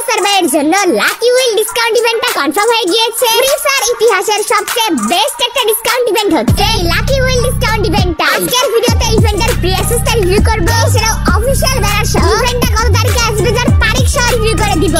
সার্ভারের জন্য lucky will discount ইভেন্টটা কনফার্ম হয়ে গিয়েছে। ফ্রি ফায়ার ইতিহাসের সবচেয়ে বেস্ট একটা ডিসকাউন্ট ইভেন্ট হচ্ছে এই লাকি উইল ডিসকাউন্ট ইভেন্টটা। আজকের ভিডিওতে ইভেন্টের প্রি অ্যাক্সেসটা রিভিউ করব, সেটাও অফিশিয়াল ব্যানার সহ। ইভেন্টটা কত তারিখে আসবে তার তারিখ সহ রিভিউ করে দিব।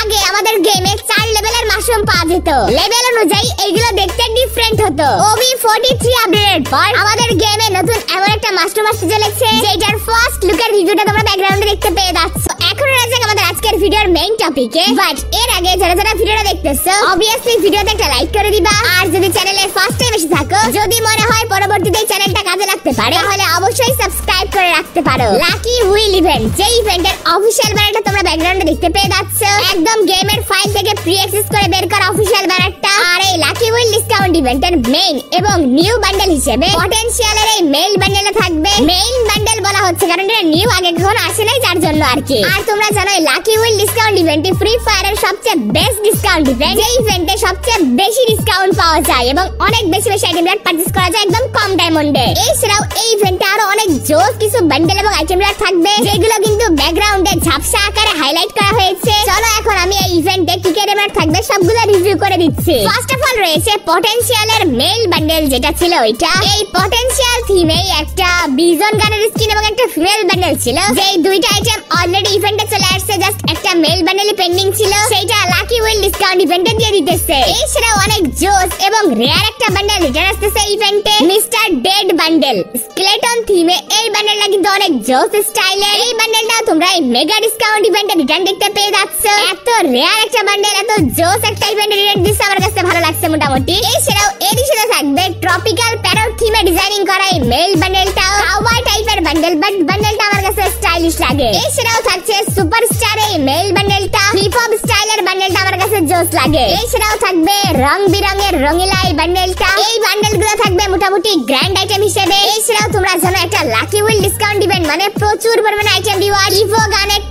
আগে আমাদের গেমে 4 লেভেলের মাশরুম পাওয়া যেত, লেভেল অনুযায়ী এইগুলো দেখতে ডিফারেন্ট হতো। OB43 আপডেটের পর আমাদের গেমে নতুন এমন একটা মাশরুম আসতে চলেছে যেটার ফার্স্ট লুকের রিভিউটা তোমরা ব্যাকগ্রাউন্ডে দেখতে পেয়ে যাচ্ছ। এখন রাজা আমাদের আজকের ভিডিওর মেইন টপিকে, বাট এর আগে যারা যারা ভিডিওটা দেখতেছো অবভিয়াসলি ভিডিওতে একটা লাইক করে দিবা। আর যদি চ্যানেলে ফার্স্ট টাইম এসে থাকো, যদি মনে হয় পরবর্তীতে চ্যানেলটা কাজে লাগতে পারে, তাহলে অবশ্যই সাবস্ক্রাইব করে রাখতে পারো। লাকি উইল ইভেন্ট, যে ইভেন্টের অফিশিয়াল ব্যানারটা তোমরা ব্যাকগ্রাউন্ডে দেখতে পেয়ে যাচ্ছ, একদম গেমের ফাইল থেকে প্রি অ্যাক্সেস করে বের করা অফিশিয়াল ব্যানারটা। আর এই লাকি উইল ডিসকাউন্ট ইভেন্টের মেইন এবং নিউ বান্ডেল হিসেবে পটেনশিয়ালের এই মেইল বান্ডেলটা থাকবে। মেইন বান্ডেল বলা হচ্ছে কারণ এটা নিউ, আগে কখনো আসে নাই, যার জন্য আর কি। আর তোমরা জানো লাকি উইল ডিসকাউন্ট ইভেন্টটি ফ্রি ফায়ারের সবচেয়ে বেস্ট ডিসকাউন্ট ইভেন্ট, যে ইভেন্টে সবচেয়ে বেশি ডিসকাউন্ট পাওয়া যায় এবং অনেক বেশি বেশি আইটেম রেট পারচেজ করা যায় একদম কম ডায়মন্ডে। এছাড়াও এই ইভেন্টে আরো অনেক জোস কিছু বান্ডেল এবং আইটেম রেট থাকবে, যেগুলো কিন্তু ব্যাকগ্রাউন্ডে ঝাপসা আকারে হাইলাইট করা হয়েছে। চলো এখন আমি এই ইভেন্টে কি কি আইটেম রেট থাকবে সবগুলো রিভিউ করে দিচ্ছি। ফার্স্ট অফ অল রয়েছে পটেনশিয়ালের মেল বান্ডেল, যেটা ছিল ওইটা। এই পটেনশিয়াল থিমে একটা বিজন গানের স্কিন এবং একটা ফিমেল বান্ডেল ছিল, যে দুইটা আইটেম অলরেডি ইভেন্টে চলে আসছে, জাস্ট একটা মেল বান্ডেলই পেন্ডিং ছিল, সেটা লাকি উইল ডিসকাউন্ট ইভেন্টে দিয়ে দিতেছে। এছাড়াও অনেক জোস এবং রেয়ার একটা বান্ডেল রিটার্ন আসতেছে ইভেন্টে, মিস্টার ডেড বান্ডেল স্কেলেটন থিমে। এই বান্ডেলটা কিন্তু অনেক জোস স্টাইলের। এই বান্ডেলটা তোমরা এই মেগা ডিসকাউন্ট ইভেন্টে রিটার্ন দেখতে পেয়ে যাচ্ছ। এত রেয়ার একটা বান্ডেল, এত জোস একটা ইভেন্টে রিটার্ন দিচ্ছে, আমার কাছে ভালো লাগছে মোটামুটি। এছাড়াও এর সাথে থাকবে ট্রপিক্যাল প্যারট থিমে ডিজাইনিং করা এই মেল বান্ডেলটা, কাওয়াই টাইপের বান্ডেল, বাট বান্ডেলটা আমার কাছে স্টাইলিশ লাগে। এছাড়াও থাকছে সুপারস্টার এই মেল বান্ডেলটা, হিপ হপ স্টাইলের বান্ডেলটা আমার কাছে জোস লাগে। এছাড়াও থাকবে রং বিরঙের রঙিলা এই বান্ডেলটা। এই বান্ডেলগুলো থাকবে মোটামুটি গ্র্যান্ড আইটেম হিসেবে। এছাড়াও তোমরা জানো একটা লাকি উইল ডিসকাউন্ট ইভেন্ট মানে প্রচুর পরিমাণে আইটেম রিওয়ার্ড, ইভো গানের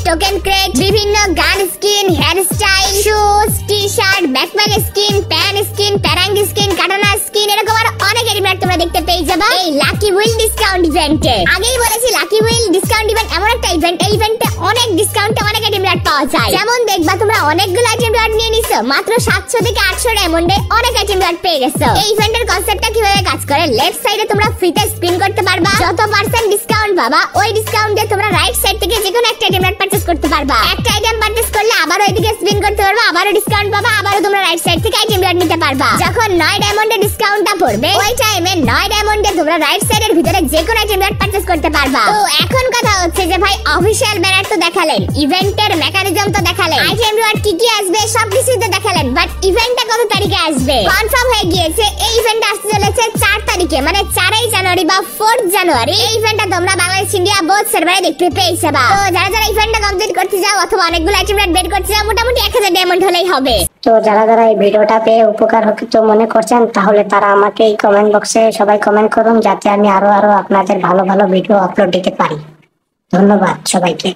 টোকেন ক্রেট, বিভিন্ন gun skin, hair style, shoes, T shirt, backpack skin, pan skin, parang skin, katana skin, এরকম আর অনেক আইটেম তোমরা দেখতে পেয়ে যাবে এই লাকি উইল ডিসকাউন্ট ইভেন্টে। আগেই বলেছি লাকি উইল ডিসকাউন্ট ইভেন্ট এমন একটা ইভেন্ট, এই ইভেন্টে অনেক ডিসকাউন্টে অনেক আইটেম রেট পাওয়া যায়। যেমন দেখবা তোমরা অনেকগুলো আইটেম রেট নিয়ে নিছো, মাত্র 700 থেকে 800 ডায়মন্ডে অনেক আইটেম রেট পেয়ে গেছো। এই ইভেন্টের কনসেপ্টটা কিভাবে কাজ করে, লেফট সাইডে তোমরা ফ্রিতে স্পিন করতে পারবা, যত পার্সেন্ট ডিসকাউন্ট পাবা ওই ডিসকাউন্টে তোমরা রাইট সাইড থেকে যে কোনো একটা আইটেম রেট পারচেজ করতে পারবা। একটা আইটেম পারচেজ করলে আবার ওইদিকে স্পিন করতে পারবা, আবারও ডিসকাউন্ট পাবা, আবারও তোমরা রাইট সাইড থেকে আইটেম রেট নিতে পারবা। যখন 9 ডায়মন্ডে ডিসকাউন্টটা পড়বে ওই টাইমে 9 ডায়মন্ডে তোমরা রাইট সাইডের ভিতরে যে কোনো আইটেম রেট পারচেজ করতে পারবা। তো এখন কথা হচ্ছে যে ভাই অফিশিয়াল ব্যানার তো দেখালেন, ইভেন্টের মেকানিজম তো দেখালেন, আইটেম রেট কি কি আসবে সবকিছুই তো দেখালেন, বাট ইভেন্টটা কত তারিখে আসবে কনফার্ম হয়ে গিয়েছে। এই ইভেন্ট আসতে চলেছে 4 তারিখে, মানে 4 জানুয়ারি বা 4 জানুয়ারি। এই ইভেন্টটা তোমরা বাংলাদেশ ইন্ডিয়া বোথ সার্ভারে দেখতে পেয়ে যাবা। তো যারা যারা ইভেন্টটা কমপ্লিট করতে যাও অথবা অনেকগুলো আইটেম রেট বের করতে যাও, মোটামুটি 1000 ডায়মন্ড হলেই হবে। তো যারা যারা এই ভিডিওটা পেয়ে উপকার তো মনে করছেন, তাহলে তারা আমাকে এই কমেন্ট বক্সে সবাই কমেন্ট করুন, যাতে আমি আরো আপনাদের ভালো ভালো ভিডিও আপলোড দিতে পারি। ধন্যবাদ সবাইকে।